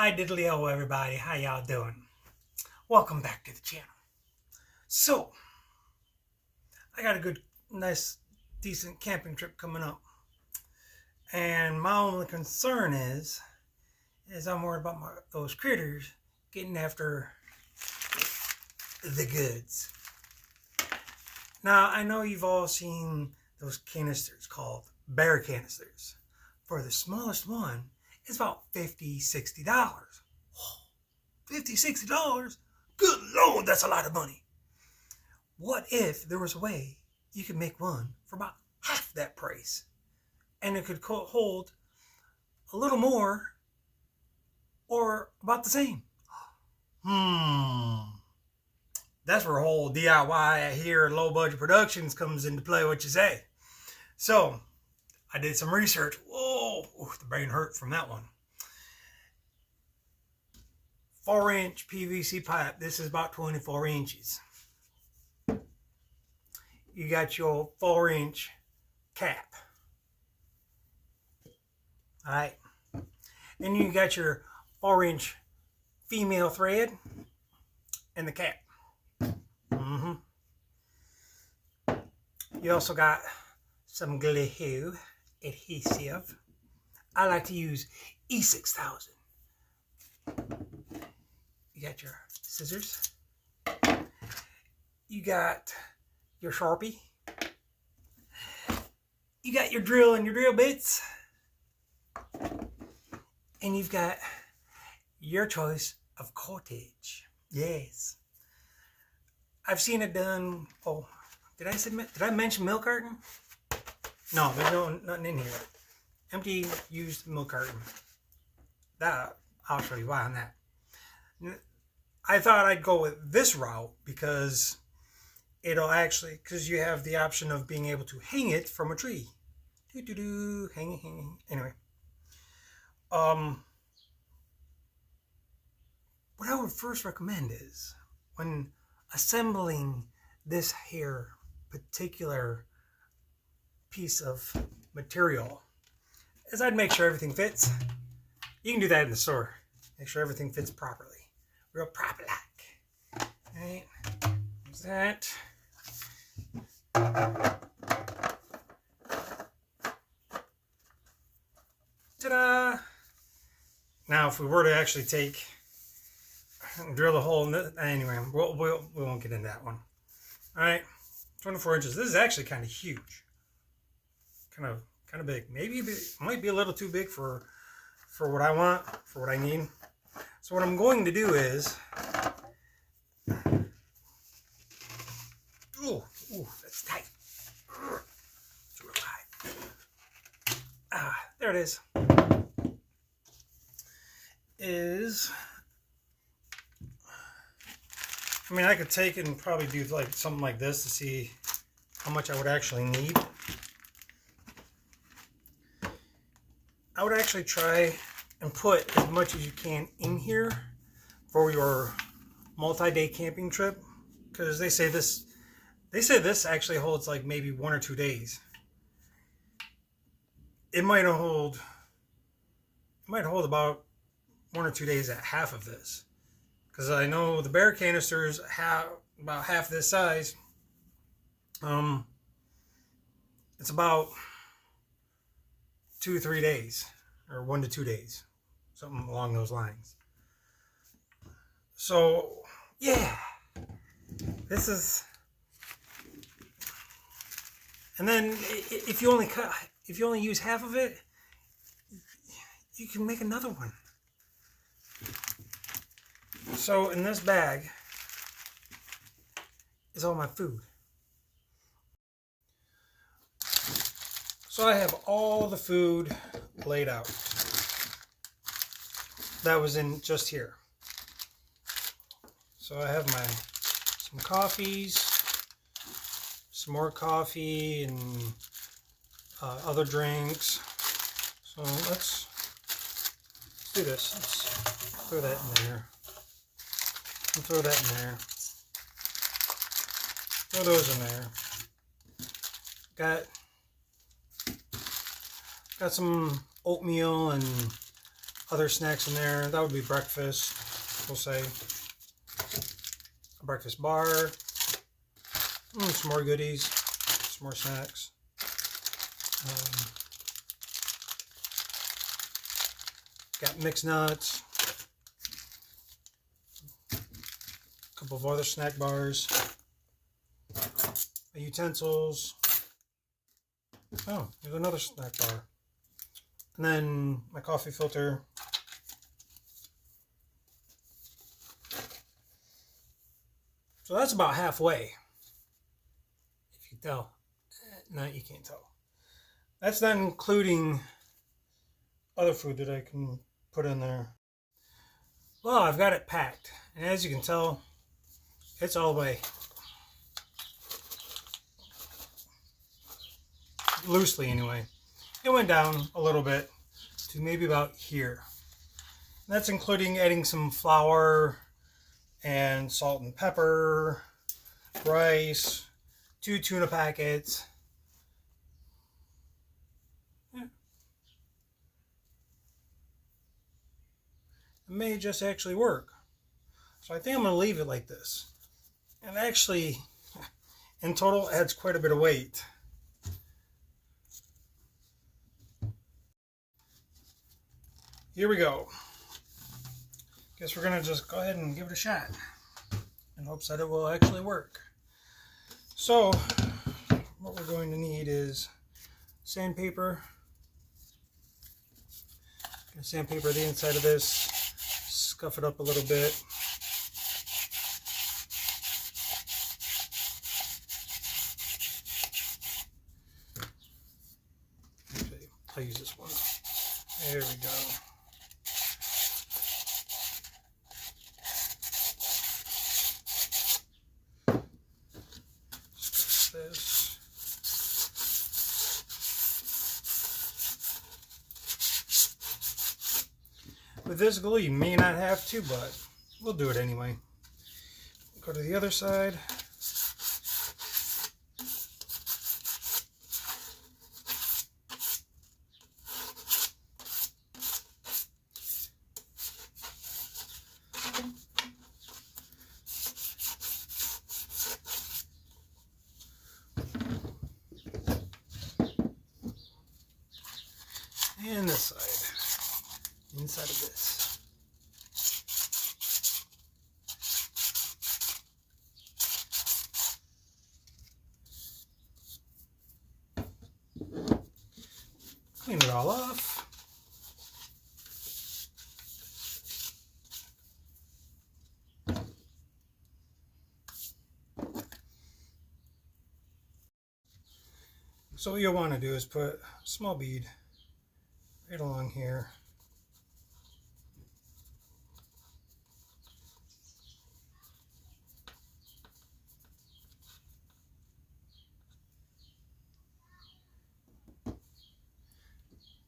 Hi diddly-o everybody, how y'all doing? Welcome back to the channel. So, I got a good, nice, decent camping trip coming up. And my only concern is I'm worried about those critters getting after the goods. Now, I know you've all seen those canisters called bear canisters. For the smallest one, it's about $50, $60. $50, $60? Good Lord, that's a lot of money. What if there was a way you could make one for about half that price? And it could hold a little more or about the same. That's where whole DIY here, low budget productions comes into play, what you say. So, I did some research. Whoa, the brain hurt from that one. 4-inch PVC pipe. This is about 24 inches. You got your 4-inch cap. Alright. Then you got your 4-inch female thread and the cap. You also got some glue adhesive. I like to use E6000. You got your scissors. You got your Sharpie. You got your drill and your drill bits. And you've got your choice of cottage. Yes. I've seen it done. Oh, did I mention milk carton? No, there's nothing in here. Empty used milk carton. I'll show you why on that. I thought I'd go with this route because because you have the option of being able to hang it from a tree. Hang. Anyway. What I would first recommend is when assembling this here particular piece of material is I'd make sure everything fits. You can do that in the store. Make sure everything fits properly. Real proper like. Alright. There's that. Ta-da! Now if we were to actually drill a hole in this, anyway, we won't get into that one. Alright. 24 inches. This is actually kind of huge. Kind of big. Maybe it might be a little too big for what I want, for what I need. So what I'm going to do is, ooh, that's tight. It's real high. There it is. I mean, I could take it and probably do like something like this to see how much I would actually need. I would actually try and put as much as you can in here for your multi-day camping trip, because they say this actually holds like maybe 1 or 2 days. It might hold about 1 or 2 days at half of this, because I know the bear canisters have about half this size. It's about 2 or 3 days, or 1 to 2 days, something along those lines. So yeah, this is, and then if you only use half of it, you can make another one. So in this bag is all my food. So I have all the food laid out. That was in just here. So I have some coffees, some more coffee, and other drinks. So let's do this. Let's throw that in there. And throw that in there. Throw those in there. Got some oatmeal and other snacks in there. That would be breakfast, we'll say. A breakfast bar. Some more goodies. Some more snacks. Got mixed nuts. A couple of other snack bars. Utensils. Oh, there's another snack bar. And then my coffee filter. So that's about halfway. If you can tell. No, you can't tell. That's not including other food that I can put in there. Well, I've got it packed. And as you can tell, it's all the way loosely anyway. It went down a little bit to maybe about here. And that's including adding some flour and salt and pepper, rice, 2 tuna packets. Yeah. It may just actually work. So I think I'm going to leave it like this. And actually, in total, adds quite a bit of weight. Here we go. Guess we're going to just go ahead and give it a shot in hopes that it will actually work. So, what we're going to need is sandpaper. Gonna sandpaper the inside of this, scuff it up a little bit. Okay, I'll use this one. There we go. This. With this glue, you may not have to, but we'll do it anyway. Go to the other side. And this side, inside of this. Clean it all off. So what you'll want to do is put a small bead right along here.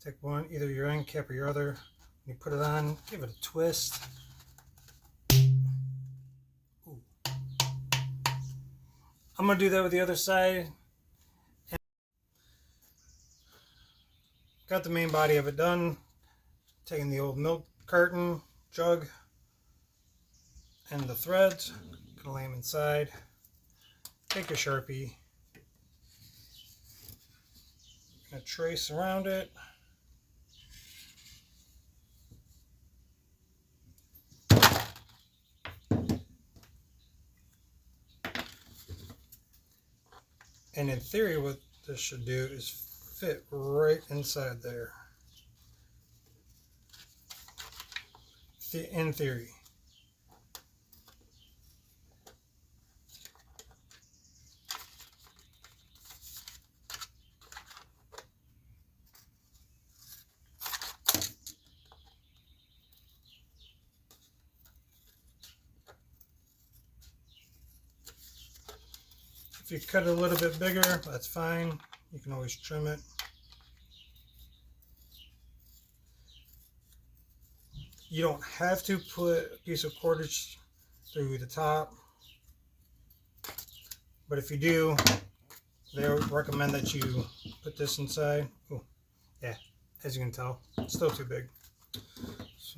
Take one, either your end cap or your other. When you put it on, give it a twist. Ooh. I'm going to do that with the other side. Got the main body of it done. Taking the old milk carton, jug, and the threads. Gonna lay them inside. Take a Sharpie. Gonna trace around it. And in theory, what this should do is fit right inside there. In theory. If you cut it a little bit bigger, that's fine. You can always trim it. You don't have to put a piece of cordage through the top, but if you do, they recommend that you put this inside. Oh, yeah, as you can tell, it's still too big.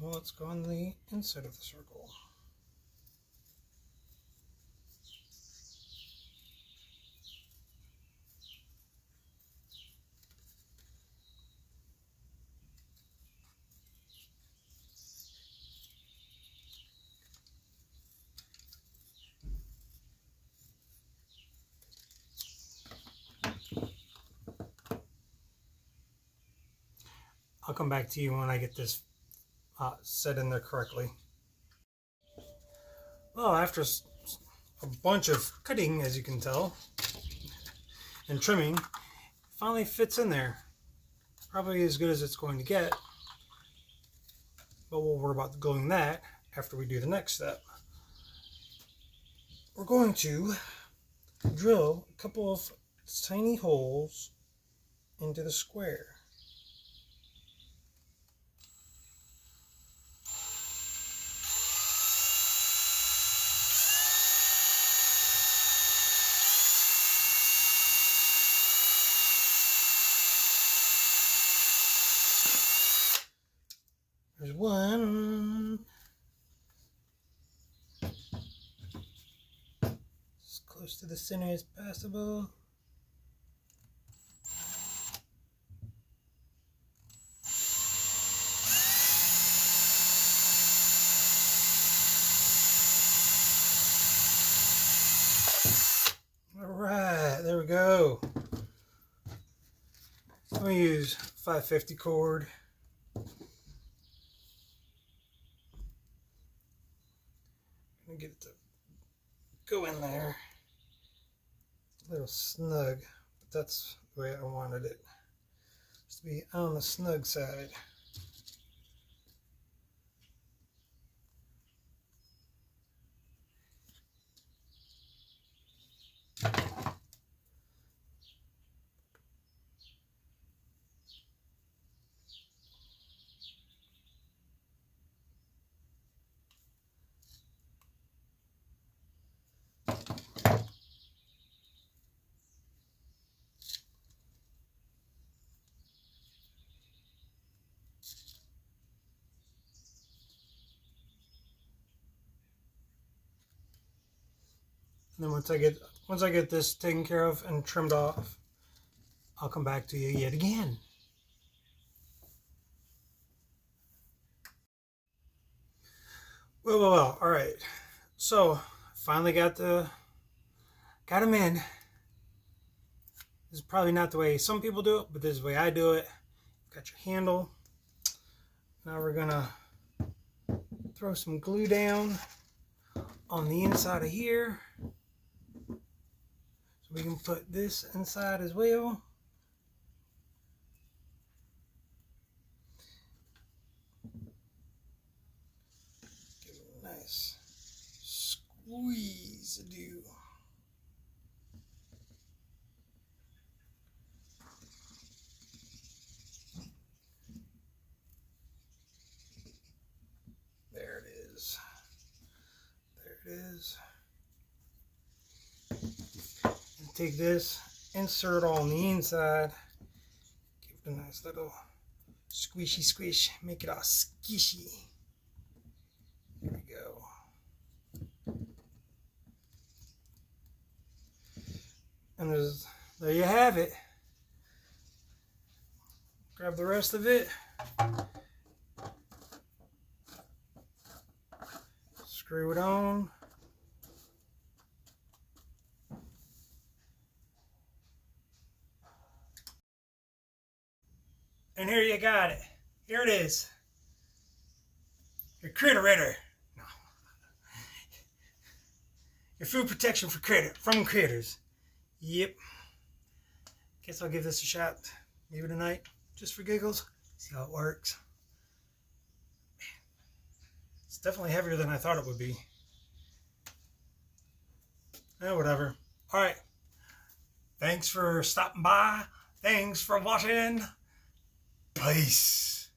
So let's go on the inside of the circle. I'll come back to you when I get this set in there correctly. Well, after a bunch of cutting, as you can tell, and trimming, it finally fits in there. Probably as good as it's going to get, but we'll worry about gluing that after we do the next step. We're going to drill a couple of tiny holes into the square. There's one. As close to the center as possible. Alright, there we go. I'm going to use 550 cord. Get it to go in there a little snug, but that's the way I wanted it, just to be on the snug side. And then once I get this taken care of and trimmed off, I'll come back to you yet again. Well. All right. So finally got them in. This is probably not the way some people do it, but this is the way I do it. Got your handle. Now we're gonna throw some glue down on the inside of here. We can put this inside as well. Give it a nice squeeze-a-do. There it is. There it is. Take this, insert all on the inside, give it a nice little squishy squish, make it all squishy. There we go. And there you have it. Grab the rest of it, screw it on. And here you got it. Here it is. Your critter-ritter. No. Your food protection from critters. Yep. Guess I'll give this a shot maybe tonight, just for giggles. See how it works. Man, it's definitely heavier than I thought it would be. Whatever. Alright. Thanks for stopping by. Thanks for watching. Peace.